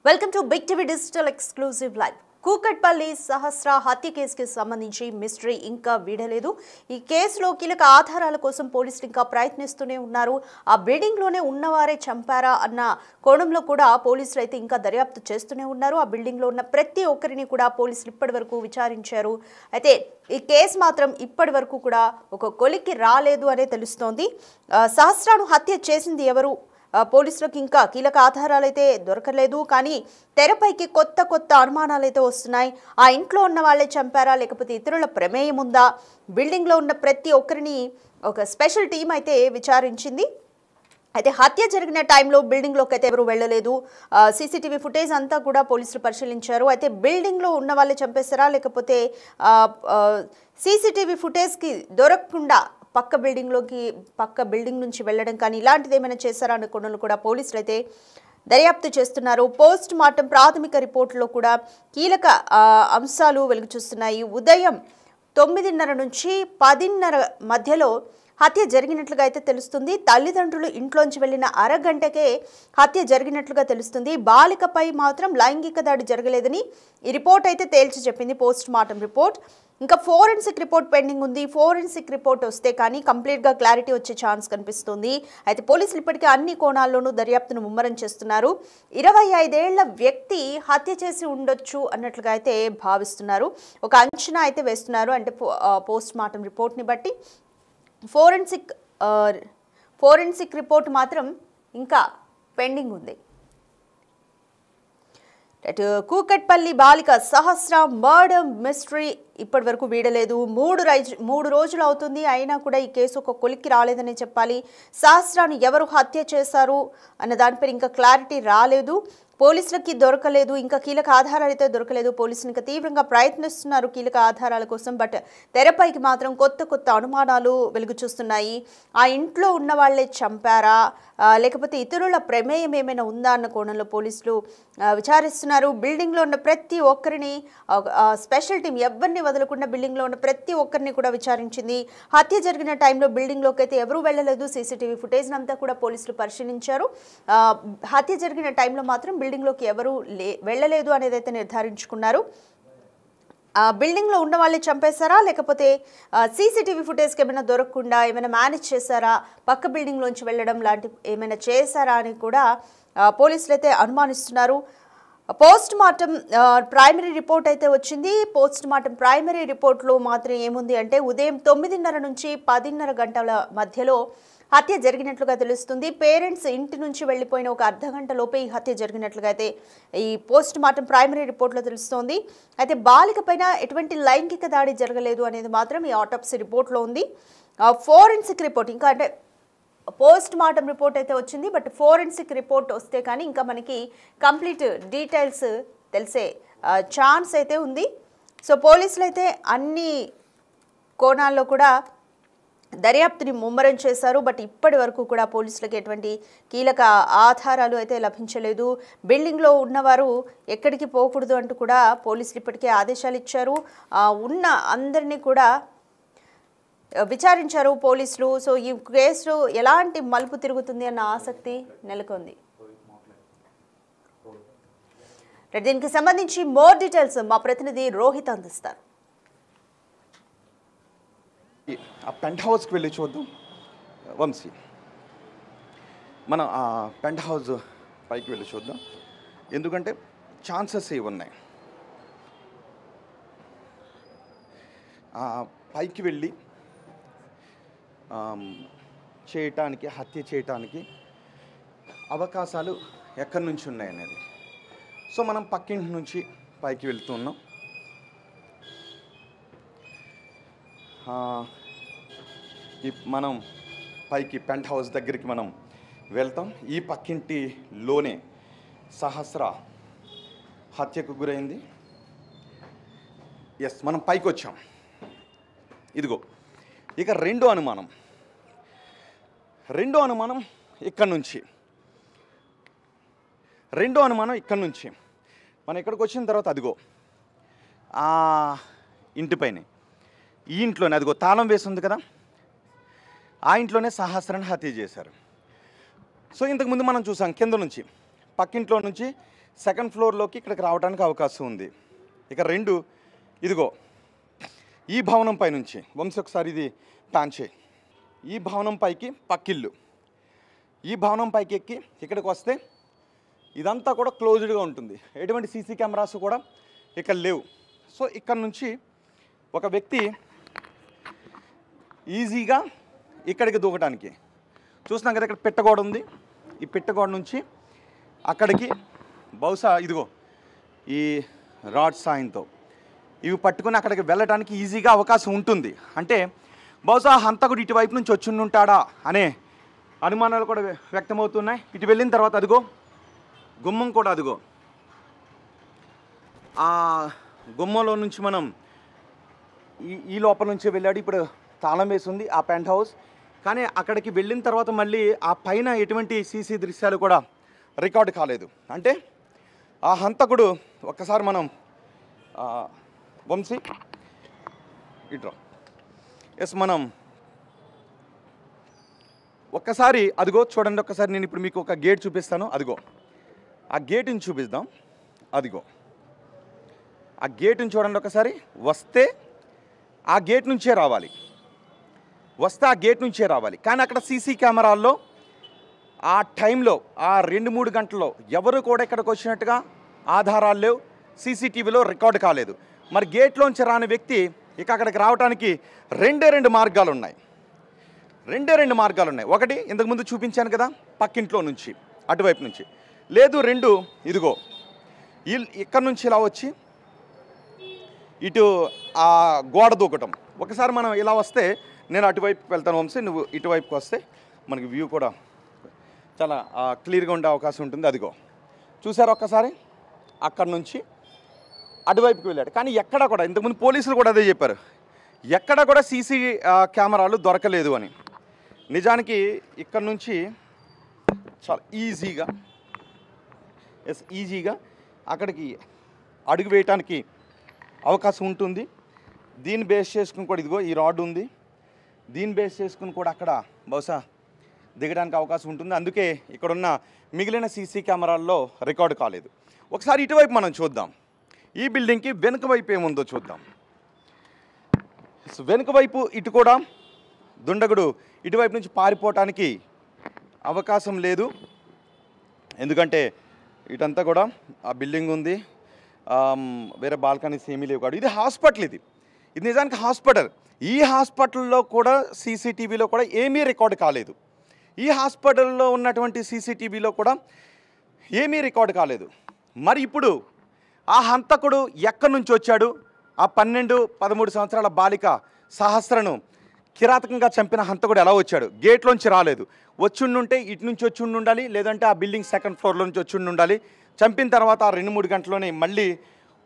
Welcome to Big TV digital exclusive live. Kukatpally Sahasra హత్య కేసుకి సంబంధించి మిస్టరీ ఇంకా వీడలేదు. ఈ కేసులో కీలక ఆధారాల కోసం పోలీసులు ఇంకా ప్రయత్నిస్తూనే ఉన్నారు. ఆ బిల్డింగ్లోనే ఉన్నవారే చంపారా అన్న కోణంలో కూడా పోలీసులు అయితే ఇంకా దర్యాప్తు చేస్తూనే ఉన్నారు. ఆ బిల్డింగ్లో ఉన్న ప్రతి ఒక్కరిని కూడా పోలీసులు ఇప్పటి వరకు విచారించారు. అయితే ఈ కేసు మాత్రం ఇప్పటి వరకు కూడా ఒక కొలిక్కి రాలేదు అనే తెలుస్తోంది. సహస్రను హత్య చేసింది ఎవరు? పోలీసులకు ఇంకా కీలక ఆధారాలు అయితే దొరకలేదు. కానీ తెరపైకి కొత్త అనుమానాలు అయితే వస్తున్నాయి. ఆ ఇంట్లో ఉన్న వాళ్ళే చంపారా, లేకపోతే ఇతరుల ప్రమేయం ఉందా? బిల్డింగ్లో ఉన్న ప్రతి ఒక్కరిని ఒక స్పెషల్ టీం అయితే విచారించింది. అయితే హత్య జరిగిన టైంలో బిల్డింగ్లోకి అయితే ఎవరు వెళ్ళలేదు. సీసీటీవీ ఫుటేజ్ అంతా కూడా పోలీసులు పరిశీలించారు. అయితే బిల్డింగ్లో ఉన్న వాళ్ళే చంపేస్తారా, లేకపోతే సీసీటీవీ ఫుటేజ్కి దొరకకుండా పక్క బిల్డింగ్ నుంచి వెళ్ళడం కానీ ఇలాంటిది ఏమైనా చేశారా అనే కోణంలో కూడా పోలీసులు అయితే దర్యాప్తు చేస్తున్నారు. పోస్ట్ మార్టం ప్రాథమిక రిపోర్టులో కూడా కీలక అంశాలు వెలుగు చూస్తున్నాయి. ఉదయం 9:30 నుంచి 10:30 మధ్యలో హత్య జరిగినట్లుగా అయితే తెలుస్తుంది. తల్లిదండ్రులు ఇంట్లోంచి వెళ్ళిన అరగంటకే హత్య జరిగినట్లుగా తెలుస్తుంది. బాలికపై మాత్రం లైంగిక దాడి జరగలేదని ఈ రిపోర్ట్ అయితే తేల్చి చెప్పింది, పోస్ట్ మార్టం రిపోర్ట్. ఇంకా ఫోరెన్సిక్ రిపోర్ట్ పెండింగ్ ఉంది. ఫోరెన్సిక్ రిపోర్ట్ వస్తే కానీ కంప్లీట్గా క్లారిటీ వచ్చే ఛాన్స్ కనిపిస్తుంది. అయితే పోలీసులు ఇప్పటికే అన్ని కోణాల్లోనూ దర్యాప్తును ముమ్మరం చేస్తున్నారు. 25 ఏళ్ల వ్యక్తి హత్య చేసి ఉండొచ్చు అన్నట్లుగా అయితే భావిస్తున్నారు. ఒక అంచనా అయితే వేస్తున్నారు. అంటే పోస్ట్ మార్టం రిపోర్ట్ని బట్టి ఫోరెన్సిక్ రిపోర్ట్ మాత్రం ఇంకా పెండింగ్ ఉంది. కూకట్పల్లి బాలిక సహస్ర మర్డర్ మిస్టరీ ఇప్పటి వరకు వీడలేదు. 3 రోజులు అవుతుంది, అయినా కూడా ఈ కేసు ఒక కొలిక్కి రాలేదని చెప్పాలి. సహస్రను ఎవరు హత్య చేశారు అన్న దానిపై ఇంకా క్లారిటీ రాలేదు. పోలీసులకి దొరకలేదు. ఇంకా కీలక ఆధారాలు అయితే దొరకలేదు. పోలీసులు ఇంకా తీవ్రంగా ప్రయత్నిస్తున్నారు కీలక ఆధారాల కోసం. బట్ తెరపైకి మాత్రం కొత్త అనుమానాలు వెలుగు చూస్తున్నాయి. ఆ ఇంట్లో ఉన్న వాళ్ళే చంపారా, లేకపోతే ఇతరుల ప్రమేయం ఏమైనా ఉందా అన్న కోణంలో పోలీసులు విచారిస్తున్నారు. బిల్డింగ్లో ఉన్న ప్రతి ఒక్కరిని స్పెషల్ టీం ఎవరిని వదలకుండా బిల్డింగ్లో ఉన్న ప్రతి ఒక్కరిని కూడా విచారించింది. హత్య జరిగిన టైంలో బిల్డింగ్లోకి అయితే ఎవరూ వెళ్ళలేదు. సీసీటీవీ ఫుటేజ్ అంతా కూడా పోలీసులు పరిశీలించారు. హత్య జరిగిన టైంలో మాత్రం బిల్డింగ్లోకి ఎవరూ వెళ్ళలేదు అనేది అయితే నిర్ధారించుకున్నారు. బిల్డింగ్లో ఉన్న వాళ్ళే చంపేశారా, లేకపోతే సీసీటీవీ ఫుటేజ్కి ఏమైనా దొరకకుండా ఏమైనా మేనేజ్ చేశారా, పక్క బిల్డింగ్లోంచి వెళ్ళడం లాంటి ఏమైనా చేశారా అని కూడా పోలీసులు అయితే అనుమానిస్తున్నారు. పోస్ట్ మార్టం ప్రైమరీ రిపోర్ట్ అయితే వచ్చింది. పోస్ట్ మార్టం ప్రైమరీ రిపోర్ట్లో మాత్రం ఏముంది అంటే ఉదయం 9:30 నుంచి 10:30 గంటల మధ్యలో హత్య జరిగినట్లుగా తెలుస్తుంది. పేరెంట్స్ ఇంటి నుంచి వెళ్ళిపోయిన ఒక అర్ధగంట లోపే ఈ హత్య జరిగినట్లుగా అయితే ఈ పోస్ట్ మార్టం ప్రైమరీ రిపోర్ట్లో తెలుస్తోంది. అయితే బాలిక పైన ఎటువంటి లైంగిక దాడి జరగలేదు అనేది మాత్రం ఈ ఆటోప్సీ రిపోర్ట్లో ఉంది. ఫోరెన్సిక్ రిపోర్ట్ ఇంకా అంటే పోస్ట్ మార్టం రిపోర్ట్ అయితే వచ్చింది. బట్ ఫోరెన్సిక్ రిపోర్ట్ వస్తే కానీ ఇంకా మనకి కంప్లీట్ డీటెయిల్స్ తెలిసే ఛాన్స్ అయితే ఉంది. సో పోలీసులు అయితే అన్ని కోణాల్లో కూడా దర్యాప్తుని ముమ్మరం చేశారు. బట్ ఇప్పటి వరకు కూడా పోలీసులకు ఎటువంటి కీలక ఆధారాలు అయితే లభించలేదు. బిల్డింగ్లో ఉన్నవారు ఎక్కడికి పోకూడదు అంటూ కూడా పోలీసులు ఇప్పటికే ఆదేశాలు ఇచ్చారు. ఉన్న అందరినీ కూడా విచారించారు పోలీసులు. సో ఈ కేసు ఎలాంటి మలుపు తిరుగుతుంది అన్న ఆసక్తి నెలకొంది. దీనికి సంబంధించి మోర్ డీటెయిల్స్ మా ప్రతినిధి రోహిత్ అందిస్తారు. ఆ పెంట్ హౌస్కి వెళ్ళి చూద్దాం వంశీ. మనం ఆ పెంట్ హౌస్ పైకి వెళ్ళి చూద్దాం, ఎందుకంటే ఛాన్సెస్ ఏవి ఉన్నాయి. పైకి వెళ్ళి హత్య చేయటానికి అవకాశాలు ఎక్కడి నుంచి ఉన్నాయనేది. సో మనం పక్కింటి నుంచి పైకి వెళ్తున్నాం. మనం పైకి పెంట్ హౌస్ దగ్గరికి మనం వెళ్తాం. ఈ పక్కింటిలోనే సహస్ర హత్యకు గురైంది. ఎస్, మనం పైకి వచ్చాం. ఇదిగో ఇక రెండో అనుమానం ఇక్కడి నుంచి. మనం ఇక్కడికి వచ్చిన తర్వాత అదిగో ఆ ఇంటిపైనే, ఈ ఇంట్లోనే అదిగో తాళం వేసి ఉంది కదా, ఆ ఇంట్లోనే సహస్రని హత్య చేశారు. సో ఇంతకుముందు మనం చూసాం కింద నుంచి, పక్కింట్లో నుంచి సెకండ్ ఫ్లోర్లోకి ఇక్కడికి రావడానికి అవకాశం ఉంది. ఇక 2 ఇదిగో ఈ భవనం పైనుంచి వంశీ ఒకసారి ఇది ప్యాన్ చేయి. ఈ భవనం పైకి పక్కిల్లు. ఈ భవనం పైకి ఎక్కి ఇక్కడికి వస్తే ఇదంతా కూడా క్లోజ్డ్గా ఉంటుంది. ఎటువంటి సీసీ కెమెరాస్ కూడా ఇక్కడ లేవు. సో ఇక్కడ నుంచి ఒక వ్యక్తి ఈజీగా ఇక్కడికి దూకడానికి చూస్తున్నాం కదా. ఇక్కడ పెట్టగోడ ఉంది. ఈ పెట్టగోడ నుంచి అక్కడికి బహుశా ఇదిగో ఈ రాడ్ సాయంతో ఇవి పట్టుకుని అక్కడికి వెళ్ళడానికి ఈజీగా అవకాశం ఉంటుంది. అంటే బహుశా హంతకుడు ఇటువైపు నుంచి వచ్చి ఉంటాడా అనే అనుమానాలు కూడా వ్యక్తమవుతున్నాయి. ఇటు వెళ్ళిన తర్వాత అదిగో గుమ్మం కూడా అదిగో ఆ గుమ్మంలో నుంచి మనం ఈ లోపల నుంచే వెళ్ళాడు. ఇప్పుడు తాళం వేసి ఉంది ఆ పెంట్ హౌస్. కానీ అక్కడికి వెళ్ళిన తర్వాత మళ్ళీ ఆ పైన ఎటువంటి సీసీ దృశ్యాలు కూడా రికార్డు కాలేదు. అంటే ఆ హంతకుడు ఒక్కసారి మనం వంశీ ఇట్రా ఎస్ మనం ఒక్కసారి అదిగో చూడండి. ఒక్కసారి నేను ఇప్పుడు మీకు ఒక గేట్ చూపిస్తాను. అదిగో ఆ గేటుని చూపిద్దాం. అదిగో ఆ గేటుని చూడండి ఒకసారి. వస్తే ఆ గేట్ నుంచే రావాలి. కానీ అక్కడ సీసీ కెమెరాల్లో ఆ టైంలో ఆ 2-3 గంటల్లో ఎవరు కూడా ఇక్కడికి వచ్చినట్టుగా ఆధారాలు లేవు. సీసీటీవీలో రికార్డు కాలేదు. మరి గేట్లోంచి రాని వ్యక్తి ఇక అక్కడికి రావడానికి రెండే మార్గాలు ఉన్నాయి. ఒకటి ఇంతకుముందు చూపించాను కదా, పక్కింట్లో నుంచి అటువైపు నుంచి. లేదు 2 ఇదిగో ఇక్కడ నుంచి ఇలా వచ్చి ఇటు ఆ గోడ దూకటం. ఒకసారి మనం ఇలా వస్తే నేను అటువైపు వెళ్తాను వంశీ, నువ్వు ఇటువైపుకి వస్తే మనకి వ్యూ కూడా చాలా క్లియర్గా ఉండే అవకాశం ఉంటుంది. అదిగో చూసారు ఒక్కసారి అక్కడ నుంచి అటువైపుకి వెళ్ళాడు. కానీ ఎక్కడా కూడా ఇంతకుముందు పోలీసులు కూడా అదే చెప్పారు, ఎక్కడ కూడా సీసీ కెమెరాలు దొరకలేదు అని. నిజానికి ఇక్కడ నుంచి చాలా ఈజీగా అక్కడికి అడుగు వేయటానికి అవకాశం ఉంటుంది. దీన్ని బేస్ చేసుకుని కూడా ఇదిగో ఈ రాడ్ ఉంది. దీన్ని బేస్ చేసుకుని కూడా అక్కడ బహుశా దిగడానికి అవకాశం ఉంటుంది. అందుకే ఇక్కడున్న మిగిలిన సీసీ కెమెరాల్లో రికార్డు కాలేదు. ఒకసారి ఇటువైపు మనం చూద్దాం. ఈ బిల్డింగ్కి వెనుక వైపు ఏముందో చూద్దాం. వెనుక వైపు ఇటు కూడా దుండగుడు ఇటువైపు నుంచి పారిపోవటానికి అవకాశం లేదు. ఎందుకంటే ఇటంతా కూడా ఆ బిల్డింగ్ ఉంది, వేరే బాల్కనీస్ ఏమీ లేవు. కాదు ఇది హాస్పిటల్. ఇది నిజానికి హాస్పిటల్. ఈ హాస్పిటల్లో కూడా సీసీటీవీలో కూడా ఏమీ రికార్డు కాలేదు. ఈ హాస్పిటల్లో ఉన్నటువంటి సీసీటీవీలో కూడా ఏమీ రికార్డు కాలేదు. మరి ఇప్పుడు ఆ హంతకుడు ఎక్కడి నుంచి వచ్చాడు? ఆ 12-13 సంవత్సరాల బాలిక సహస్రను కిరాతకంగా చంపిన హంతకుడు ఎలా వచ్చాడు? గేట్లోంచి రాలేదు. వచ్చుండుంటే ఇటు నుంచి వచ్చి ఉండాలి, లేదంటే ఆ బిల్డింగ్ సెకండ్ ఫ్లోర్లో నుంచి వచ్చి ఉండాలి. చంపిన తర్వాత ఆ 2-3 గంటల్లోనే మళ్ళీ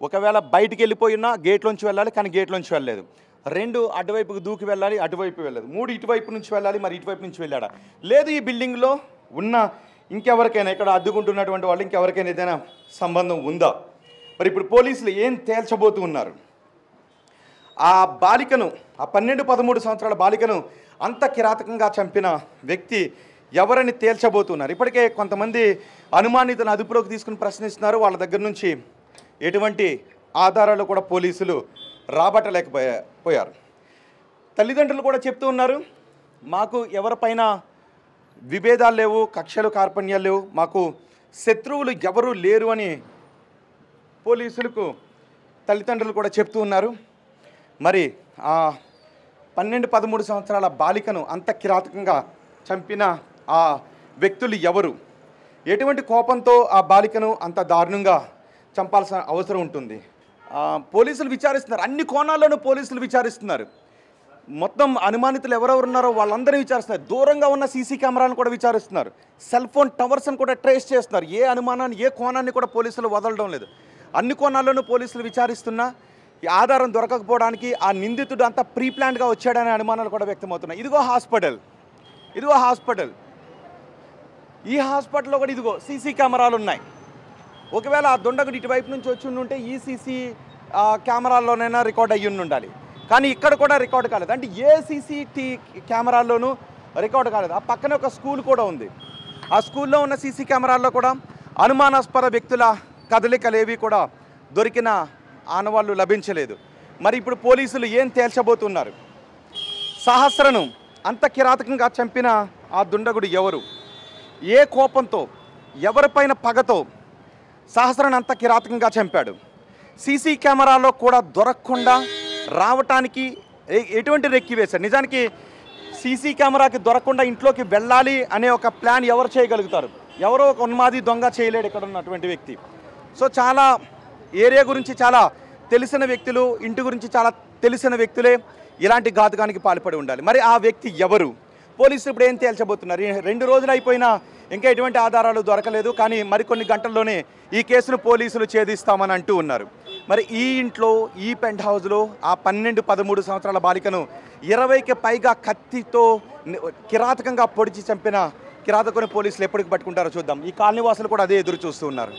ఒకవేళ బయటికి వెళ్ళిపోయినా గేట్లోంచి వెళ్ళాలి, కానీ గేట్లోంచి వెళ్ళలేదు. 2 అటువైపుకు దూకి వెళ్ళాలి, అటువైపు వెళ్ళలేదు. 3 ఇటువైపు నుంచి వెళ్ళాలి, మరి ఇటువైపు నుంచి వెళ్ళాడా? లేదు ఈ బిల్డింగ్లో ఉన్న ఇంకెవరికైనా, ఇక్కడ అడ్డుకుంటున్నటువంటి వాళ్ళు ఇంకెవరికైనా ఏదైనా సంబంధం ఉందా? మరి ఇప్పుడు పోలీసులు ఏం తేల్చబోతూ ఉన్నారు? ఆ బాలికను, ఆ 12-13 సంవత్సరాల బాలికను అంత కిరాతకంగా చంపిన వ్యక్తి ఎవరని తేల్చబోతున్నారు. ఇప్పటికే కొంతమంది అనుమానితులను అదుపులోకి తీసుకుని ప్రశ్నిస్తున్నారు. వాళ్ళ దగ్గర నుంచి ఎటువంటి ఆధారాలు కూడా పోలీసులు రాబట్టలేకపోయారు. తల్లిదండ్రులు కూడా చెప్తూ ఉన్నారు, మాకు ఎవరిపైన విభేదాలు లేవు, కక్షలు కార్పణ్యాలు లేవు, మాకు శత్రువులు ఎవరూ లేరు అని పోలీసులకు తల్లిదండ్రులు కూడా చెప్తూ ఉన్నారు. మరి ఆ 12-13 సంవత్సరాల బాలికను అంత కిరాతకంగా చంపిన ఆ వ్యక్తులు ఎవరు? ఎటువంటి కోపంతో ఆ బాలికను అంత దారుణంగా చంపాల్సిన అవసరం ఉంటుంది? పోలీసులు విచారిస్తున్నారు. అన్ని కోణాల్లోనూ పోలీసులు విచారిస్తున్నారు. మొత్తం అనుమానితులు ఎవరెవరు ఉన్నారో వాళ్ళందరినీ విచారిస్తున్నారు. దూరంగా ఉన్న సీసీ కెమెరాలను కూడా విచారిస్తున్నారు. సెల్ ఫోన్ టవర్స్ని కూడా ట్రేస్ చేస్తున్నారు. ఏ అనుమానాన్ని, ఏ కోణాన్ని కూడా పోలీసులు వదలడం లేదు. అన్ని కోణాల్లోనూ పోలీసులు విచారిస్తున్నా ఈ ఆధారం దొరకకపోవడానికి ఆ నిందితుడు అంతా ప్రీ ప్లాన్డ్గా వచ్చాడనే అనుమానాలు కూడా వ్యక్తమవుతున్నాయి. ఇదిగో హాస్పిటల్. ఈ హాస్పిటల్లో కూడా ఇదిగో సీసీ కెమెరాలు ఉన్నాయి. ఒకవేళ ఆ దుండగుడు ఇటువైపు నుంచి వచ్చి ఉంటే ఈ సీసీ కెమెరాల్లోనైనా రికార్డ్ అయ్యి ఉండాలి. కానీ ఇక్కడ కూడా రికార్డు కాలేదు. అంటే ఏ కెమెరాల్లోనూ రికార్డు కాలేదు. ఆ పక్కనే ఒక స్కూల్ కూడా ఉంది. ఆ స్కూల్లో ఉన్న సీసీ కెమెరాల్లో కూడా అనుమానాస్పద వ్యక్తుల కదలికలేవి కూడా దొరికిన ఆనవాళ్ళు లభించలేదు. మరి ఇప్పుడు పోలీసులు ఏం తేల్చబోతున్నారు? సహస్రను అంత కిరాతకంగా చంపిన ఆ దుండగుడు ఎవరు? ఏ కోపంతో, ఎవరిపైన పగతో సహస్రను అంత కిరాతకంగా చంపాడు? సీసీ కెమెరాలో కూడా దొరకకుండా రావటానికి ఎటువంటి రెక్కి వేశారు? నిజానికి సీసీ కెమెరాకి దొరకకుండా ఇంట్లోకి వెళ్ళాలి అనే ఒక ప్లాన్ ఎవరు చేయగలుగుతారు? ఎవరో ఒక ఉన్మాది దొంగ చేయలేడు ఇక్కడ ఉన్నటువంటి వ్యక్తి. సో చాలా ఏరియా గురించి చాలా తెలిసిన వ్యక్తులు, ఇంటి గురించి చాలా తెలిసిన వ్యక్తులే ఇలాంటి ఘాతుకానికి పాల్పడి ఉండాలి. మరి ఆ వ్యక్తి ఎవరు? పోలీసులు ఇప్పుడు ఏం తేల్చబోతున్నారు? 2 రోజులు అయిపోయినా ఇంకా ఎటువంటి ఆధారాలు దొరకలేదు. కానీ మరికొన్ని గంటల్లోనే ఈ కేసును పోలీసులు ఛేదిస్తామని అంటూ ఉన్నారు. మరి ఈ ఇంట్లో, ఈ పెంట్ హౌస్లో ఆ 12-13 సంవత్సరాల బాలికను 20కి పైగా కత్తితో కిరాతకంగా పొడిచి చంపిన కిరాతకుని పోలీసులు ఎప్పటికి పట్టుకుంటారో చూద్దాం. ఈ కాలనీ వాసులు కూడా అదే ఎదురు చూస్తూ ఉన్నారు.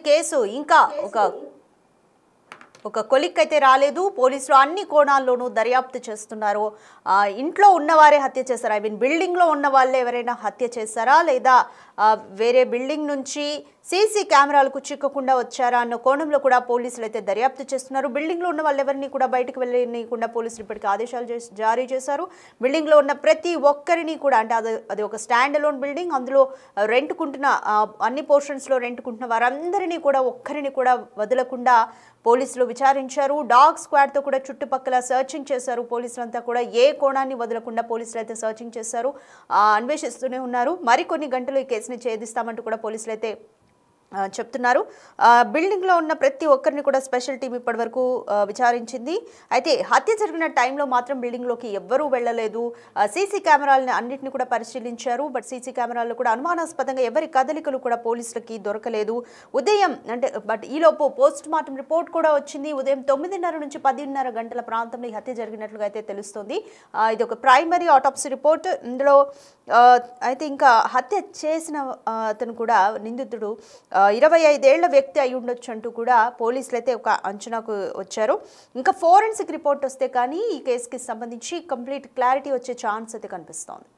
కేసు ఇంకా ఒక కొలిక్ అయితే రాలేదు. పోలీసులు అన్ని కోణాల్లోనూ దర్యాప్తు చేస్తున్నారు. ఇంట్లో ఉన్నవారే హత్య చేశారా? ఐ మీన్ బిల్డింగ్లో ఉన్న వాళ్ళే ఎవరైనా హత్య చేశారా, లేదా వేరే బిల్డింగ్ నుంచి సీసీ కెమెరాలకు చిక్కకుండా వచ్చారా అన్న కోణంలో కూడా పోలీసులు అయితే దర్యాప్తు చేస్తున్నారు. బిల్డింగ్లో ఉన్న వాళ్ళు ఎవరిని కూడా బయటకు వెళ్ళనీయకుండా పోలీసులు ఇప్పటికీ ఆదేశాలు జారీ చేశారు. బిల్డింగ్లో ఉన్న ప్రతి ఒక్కరిని కూడా, అంటే అది ఒక స్టాండ్ అలోన్ బిల్డింగ్, అందులో రెంట్కుంటున్న అన్ని పోర్షన్స్లో రెంట్కుంటున్న వారందరినీ కూడా ఒక్కరిని కూడా వదలకుండా పోలీసులు విచారించారు. డాగ్ స్క్వాడ్తో కూడా చుట్టుపక్కల సర్చింగ్ చేశారు. పోలీసులంతా కూడా ఏ కోణాన్ని వదలకుండా పోలీసులు అయితే సర్చింగ్ చేశారు, అన్వేషిస్తూనే ఉన్నారు. మరికొన్ని గంటలు ఈ కేసుని ఛేదిస్తామంటూ కూడా పోలీసులు అయితే చెప్తున్నారు. బిల్డింగ్లో ఉన్న ప్రతి ఒక్కరిని కూడా స్పెషల్ టీం ఇప్పటి వరకు విచారించింది. అయితే హత్య జరిగిన టైంలో మాత్రం బిల్డింగ్లోకి ఎవ్వరూ వెళ్ళలేదు. సీసీ కెమెరాలని అన్నింటినీ కూడా పరిశీలించారు. బట్ సీసీ కెమెరాల్లో కూడా అనుమానాస్పదంగా ఎవరి కదలికలు కూడా పోలీసులకి దొరకలేదు. ఉదయం బట్ ఈలోపు పోస్ట్ మార్టం రిపోర్ట్ కూడా వచ్చింది. ఉదయం 9:30 నుంచి 10:30 గంటల ప్రాంతంలో ఈ హత్య జరిగినట్లుగా అయితే తెలుస్తుంది. ఇది ఒక ప్రైమరీ ఆటోప్సీ రిపోర్ట్. ఇందులో అయితే ఇంకా హత్య చేసిన అతను కూడా నిందితుడు 25 ఏళ్ల వ్యక్తి అయి ఉండొచ్చు అంటూ కూడా పోలీసులు అయితే ఒక అంచనాకు వచ్చారు. ఇంకా ఫోరెన్సిక్ రిపోర్ట్ వస్తే కానీ ఈ కేసుకి సంబంధించి కంప్లీట్ క్లారిటీ వచ్చే ఛాన్స్ అయితే కనిపిస్తోంది.